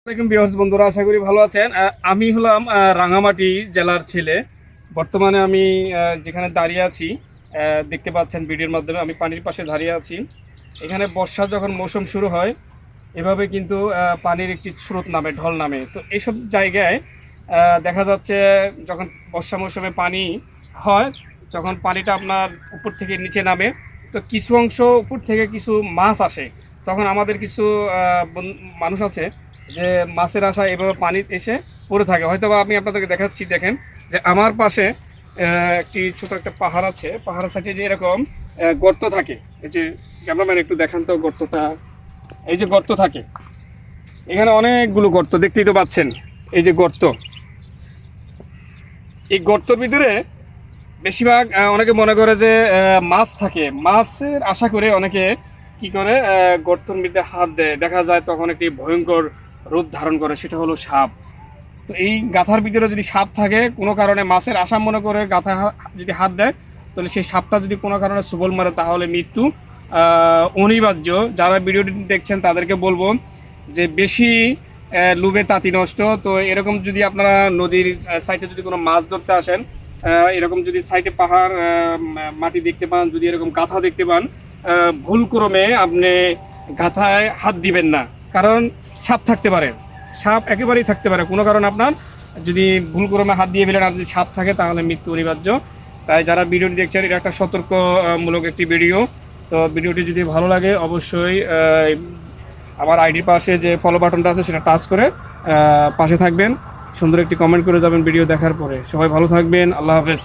আসসালামাইকুম ভিউয়ার্স বন্ধুরা, আশা করি ভালো আছেন। আমি হলাম রাঙামাটি জেলার ছেলে। বর্তমানে আমি যেখানে দাঁড়িয়ে আছি, দেখতে পাচ্ছেন ভিডিওর মাধ্যমে, আমি পানির পাশে দাঁড়িয়ে আছি। এখানে বর্ষা যখন মৌসুম শুরু হয়, এভাবে কিন্তু পানির একটি স্রোত নামে, ঢল নামে। তো এইসব জায়গায় দেখা যাচ্ছে যখন বর্ষা মৌসুমে পানি হয়, যখন পানিটা আপনার উপর থেকে নিচে নামে, তো কিছু অংশ উপর থেকে কিছু মাছ আসে। তখন আমাদের কিছু মানুষ আছে যে মাছের আশা এভাবে পানি এসে পড়ে থাকে। হয়তো বা আমি আপনাদেরকে দেখাচ্ছি, দেখেন যে আমার পাশে একটি ছোট একটা পাহাড় আছে। পাহাড়ের সাইডে যে এরকম গর্ত থাকে, এই যে ক্যামেরাম্যান একটু দেখান তো গর্তটা। এই যে গর্ত থাকে, এখানে অনেকগুলো গর্ত দেখতেই তো পাচ্ছেন। এই যে গর্ত, এই গর্তর ভিতরে বেশিরভাগ অনেকে মনে করে যে মাছ থাকে। মাছের আশা করে অনেকে কি করে, গর্তর মধ্যে হাত দেয়। দেখা যায় তখন একটি ভয়ঙ্কর রূপ ধারণ করে, সেটা হলো সাপ। তো এই গাথার ভিতরে যদি সাপ থাকে, কোনো কারণে মাছের আশা মনে করে গাথা যদি হাত দেয়, তাহলে সেই সাপটা যদি কোনো কারণে সবল মারে, তাহলে মৃত্যু অনিবার্য। যারা ভিডিওটি দেখছেন তাদেরকে বলবো যে বেশি লোভে তাঁতি নষ্ট। তো এরকম যদি আপনারা নদীর সাইডে যদি কোনো মাছ ধরতে আসেন, এরকম যদি সাইডে পাহাড় মাটি দেখতে পান, যদি এরকম গাথা দেখতে পান, ভুলক্রমে আপনি গাথায় হাত দিবেন না। কারণ সাপ থাকতে পারে, সাপ একেবারেই থাকতে পারে। কোনো কারণে আপনার যদি ভুলক্রমে হাত দিয়ে ফেলেন আর যদি সাপ থাকে, তাহলে মৃত্যু অনিবার্য। তাই যারা ভিডিওটি দেখছেন, এটা একটা সতর্কমূলক একটি ভিডিও। তো ভিডিওটি যদি ভালো লাগে, অবশ্যই আমার আইডির পাশে যে ফলো বাটনটা আছে সেটা টাচ করে পাশে থাকবেন। সুন্দর একটি কমেন্ট করে যাবেন ভিডিও দেখার পরে। সবাই ভালো থাকবেন, আল্লাহ হাফেজ।